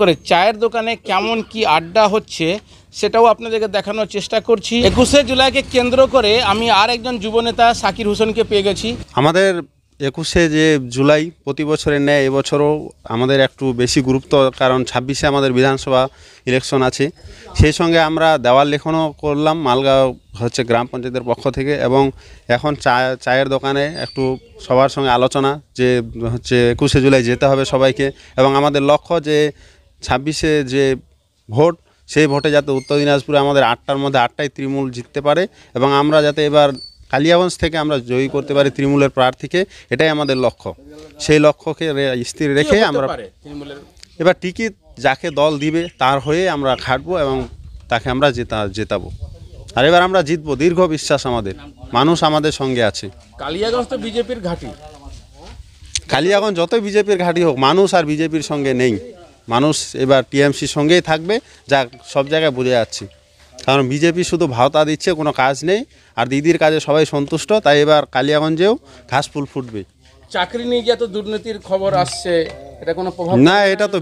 করে চায়ের দোকানে কেমন কি আড্ডা হচ্ছে সেটাও আপনাদেরকে দেখানোর চেষ্টা করছি। 21শে জুলাইকে কেন্দ্র করে আমি আর একজন যুবনেতা সাকির হোসেনকে পেয়ে গেছি। আমাদের 21শে যে জুলাই প্রতি বছরের ন্যায় এবছরও আমাদের একটু বেশি গুরুত্ব, কারণ 26শে আমাদের বিধানসভা ইলেকশন আছে। সেই সঙ্গে আমরা দেওয়াল লেখনও করলাম মালগাঁও গ্রাম পঞ্চায়েতের পক্ষ থেকে, এবং এখন চায়ের দোকানে একটু সবার সঙ্গে আলোচনা যে 21শে জুলাই যেতে হবে সবাইকে, এবং আমাদের লক্ষ্য যে 26শে যে ভোট, সেই ভোটে যাতে উত্তর দিনাজপুরে আমাদের 8টার মধ্যে 8টাই তৃণমূল জিততে পারে, এবং আমরা যাতে এবার কালিয়াগঞ্জ থেকে আমরা জয়ী করতে পারি তৃণমূলের প্রার্থীকে, এটাই আমাদের লক্ষ্য। সেই লক্ষ্যকে স্থির রেখে আমরা এবার টিকিট যাকে দল দিবে তার হয়ে আমরা খাটবো এবং তাকে আমরা জেতাবো। আর এবার আমরা জিতবো, দীর্ঘ বিশ্বাস আমাদের, মানুষ আমাদের সঙ্গে আছে। কালিয়াগঞ্জ তো বিজেপির ঘাঁটি, কালিয়াগঞ্জ যতই বিজেপির ঘাঁটি হোক, মানুষ আর বিজেপির সঙ্গে নেই, মানুষ এবার টিএমসির সঙ্গেই থাকবে, যা সব জায়গায় বুঝে যাচ্ছি। কারণ বিজেপি শুধু ভাওতা দিচ্ছে, কোনো কাজ নেই, আর দিদির কাজে সবাই সন্তুষ্ট, তাই এবার কালিয়াগঞ্জেও ঘাস ফুল ফুটবে। চাকরি নিয়ে যে এত দুর্নীতির খবর আসছে, এটা কোনো প্রভাব না, এটা তো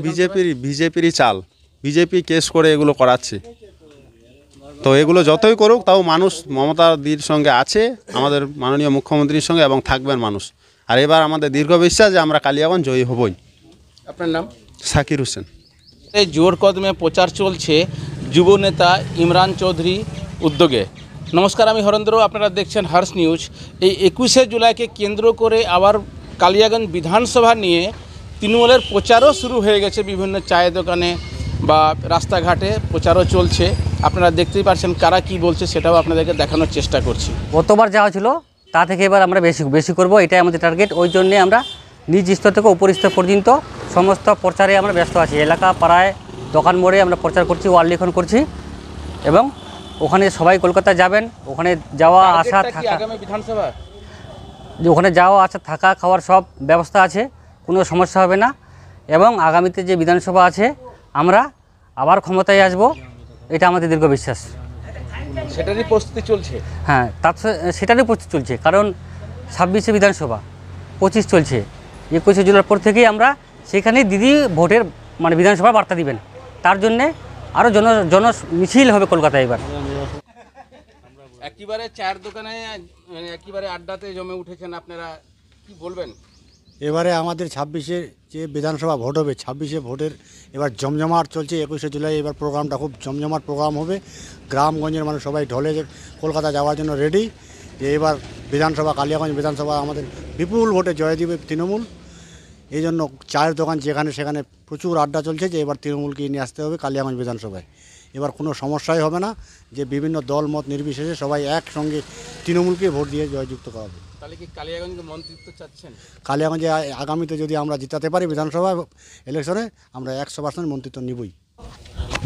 বিজেপিরই চাল, বিজেপি কেস করে এগুলো করাচ্ছে। তো এগুলো যতই করুক, তাও মানুষ মমতাদির সঙ্গে আছে, আমাদের মাননীয় মুখ্যমন্ত্রীর সঙ্গে, এবং থাকবেন মানুষ। আর এবার আমাদের দীর্ঘ বিশ্বাস যে আমরা কালিয়াগঞ্জ জয়ী হবই। আপনার নাম? সাকির হোসেন। এই জোর কদমে প্রচার চলছে যুবনেতা ইমরান চৌধুরী উদ্যোগে। নমস্কার, আমি হরেন্দ্র, আপনারা দেখছেন হার্স নিউজ। এই 21শে জুলাইকে কেন্দ্র করে আবার কালিয়াগঞ্জ বিধানসভা নিয়ে তৃণমূলের প্রচারও শুরু হয়ে গেছে, বিভিন্ন চায়ের দোকানে বা রাস্তাঘাটে প্রচারও চলছে। আপনারা দেখতেই পাচ্ছেন কারা কি বলছে, সেটাও আপনাদেরকে দেখানোর চেষ্টা করছি। গতবার যাওয়া ছিল তা থেকে এবার আমরা বেশি করব, এটাই আমাদের টার্গেট। ওই জন্যে আমরা নিজ স্তর থেকে উপর স্তর পর্যন্ত সমস্ত প্রচারে আমরা ব্যস্ত আছি। এলাকা পাড়ায় দোকান মোড়ে আমরা প্রচার করছি, ওয়াল লিখন করছি, এবং ওখানে সবাই কলকাতা যাবেন। ওখানে যাওয়া আসা থাকা, বিধানসভা যে ওখানে যাওয়া আসা থাকা খাওয়ার সব ব্যবস্থা আছে, কোনো সমস্যা হবে না। এবং আগামীতে যে বিধানসভা আছে আমরা আবার ক্ষমতায় আসব, এটা আমাদের দীর্ঘ বিশ্বাস। সেটারই প্রস্তুতি চলছে। হ্যাঁ, সেটারই প্রস্তুতি চলছে, কারণ 26শে বিধানসভা, 25 চলছে, 21শে জুলাইয়ের পর থেকেই আমরা সেখানে দিদি ভোটের বিধানসভার বার্তা দিবেন। তার জন্যে আরও জন মিছিল হবে কলকাতায়। এবার একেবারে চায়ের দোকানে একেবারে আড্ডাতে জমে উঠেছেন, আপনারা কি বলবেন? এবারে আমাদের 26শে যে বিধানসভা ভোট হবে, 26শে ভোটের এবার জমজমাট চলছে। 21শে জুলাই এবার প্রোগ্রামটা খুব জমজমাট প্রোগ্রাম হবে। গ্রামগঞ্জের মানুষ সবাই ঢলে কলকাতা যাওয়ার জন্য রেডি, যে এবার বিধানসভা, কালিয়াগঞ্জ বিধানসভা আমাদের বিপুল ভোটে জয় দিবে তৃণমূল। এই জন্য চায়ের দোকান যেখানে সেখানে প্রচুর আড্ডা চলছে যে এবার তৃণমূলকে নিয়ে আসতে হবে কালিয়াগঞ্জ বিধানসভায়। এবার কোনো সমস্যাই হবে না, যে বিভিন্ন দল মত নির্বিশেষে সবাই একসঙ্গে তৃণমূলকে ভোট দিয়ে জয়যুক্ত করাবে। তাহলে কি কালিয়াগঞ্জে মন্ত্রিত্ব চাচ্ছেন? কালিয়াগঞ্জে আগামীতে যদি আমরা জিতাতে পারি বিধানসভা ইলেকশনে, আমরা 100% মন্ত্রিত্ব নিবই।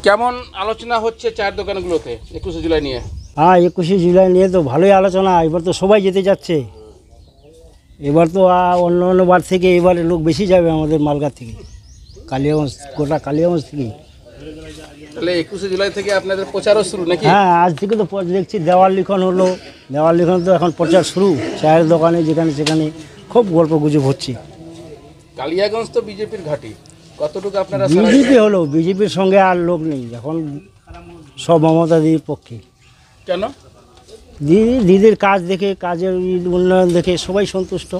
কেমন আলোচনা হচ্ছে চায়ের দোকানগুলোতে 21শে জুলাই নিয়ে? হ্যাঁ, 21শে জুলাই নিয়ে তো ভালোই আলোচনা। এবার তো সবাই যেতে যাচ্ছে, এবার তো অন্য বার থেকে এবারে লোক বেশি যাবে আমাদের মালগাঁ থেকে, কালিয়াগঞ্জ, গোটা কালিয়াগঞ্জ থেকেই। তাহলে 21শে জুলাই থেকে আপনাদের প্রচারও শুরু নাকি? হ্যাঁ, আজ থেকে তো দেখছি দেওয়াল লিখন হলো, দেওয়াল লিখন তো এখন প্রচার শুরু। চায়ের দোকানে যেখানে সেখানে খুব গল্প গুজব হচ্ছে। কালিয়াগঞ্জ তো বিজেপির ঘাঁটি, কতটুকু আপনারা? বিজেপি হলো, বিজেপির সঙ্গে আর লোক নেই এখন, সব মমতা দিদির পক্ষে। কেন? দিদির কাজ দেখে, কাজের উন্নয়ন দেখে সবাই সন্তুষ্ট,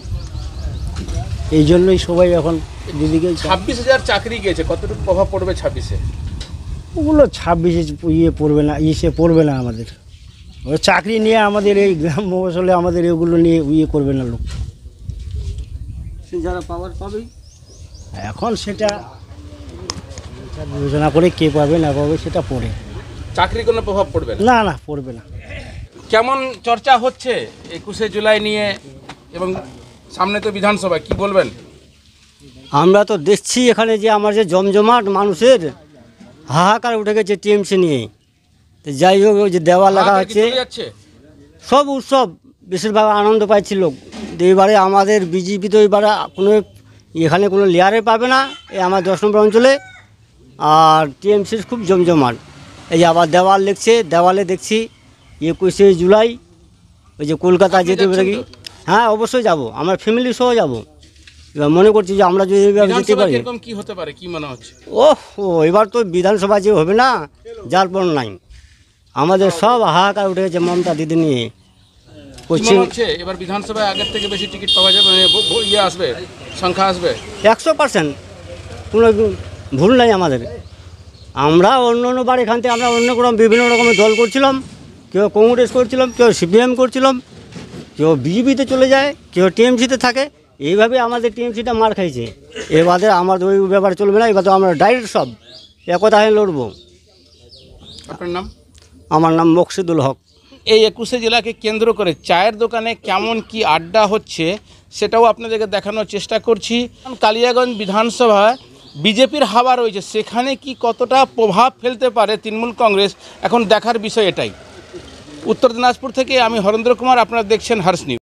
এই জন্যই সবাই এখন দিদিকে। 26,000 চাকরি গিয়েছে, কতটুকু প্রভাব পড়বে 26শে? ওগুলো 26শে পড়বে না আমাদের। ওই চাকরি নিয়ে আমাদের এই গ্রাম মফস্বলে আমাদের এগুলো নিয়ে করবে না লোক, যারা পাওয়ার পাবেই। এখন সেটা বিবেচনা করে কে পাবে না পাবে সেটা পড়ে, চাকরি কোনো প্রভাব পড়বে না? না, পড়বে না। কেমন চর্চা হচ্ছে 21শে জুলাই নিয়ে, এবং সামনে তো বিধানসভা, কি বলবেন? আমরা তো দেখছি এখানে যে আমার যে জমজমাট মানুষের হাহাকার উঠে গেছে টিএমসি নিয়ে। তো যাই হোক, ওই যে দেওয়াল লেখা হচ্ছে, সব উৎসব বেশিরভাগ আনন্দ পাইছিল। এবারে আমাদের বিজেপি তো এবারে কোনো এখানে কোনো লেয়ারে পাবে না, এই আমার 10 নম্বর অঞ্চলে। আর টিএমসির খুব জমজমাট। এই যে আবার দেওয়াল লিখছে, দেওয়ালে দেখছি 21শে জুলাই ওই যে কলকাতা যেতে পারে কি। হ্যাঁ, অবশ্যই যাব, আমার ফ্যামিলি সহ যাব। এবার মনে করছি যে আমরা যদি এইভাবে যেতে বিধানসভা পারি, কিরকম কি হতে পারে কি মনে হচ্ছে? এবার তো বিধানসভা যে হবে না, যার পর নাই, আমাদের সব হাহাকার উঠে গেছে মমতা দিদি নিয়ে। কি পশ্চিম মনে হচ্ছে এবার বিধানসভায় আগের থেকে বেশি টিকিট পাওয়া যাবে, মানে ইয়ে আসবে, সংখ্যা আসবে? 100% কোনো ভুল নাই আমাদের। আমরা অন্য বার এখান থেকে আমরা অন্য কোনো বিভিন্ন রকমের দল করছিলাম, কেউ কংগ্রেস করছিলাম, কেউ সিপিএম করছিলাম, কেউ বিজেপিতে চলে যায়, কেউ টিএমসিতে থাকে। এইভাবে আমাদের টিএমসিটা মার খাইছে। এবারে আমাদের ওই ব্যাপারে চলবে না, এবার তো আমরা ডাইরেক্ট সব একতা হয়ে লড়বো। আপনার নাম? আমার নাম মকসিদুল হক। এই 21শে জেলাকে কেন্দ্র করে চায়ের দোকানে কেমন কি আড্ডা হচ্ছে সেটাও আপনাদেরকে দেখানোর চেষ্টা করছি। কালিয়াগঞ্জ বিধানসভা বিজেপির হাওয়া রয়েছে, সেখানে কি কতটা প্রভাব ফেলতে পারে তৃণমূল কংগ্রেস, এখন দেখার বিষয় এটাই। উত্তর দিনাজপুর থেকে আমি হরেন্দ্র কুমার, আপনারা দেখছেন হার্স নিউজ।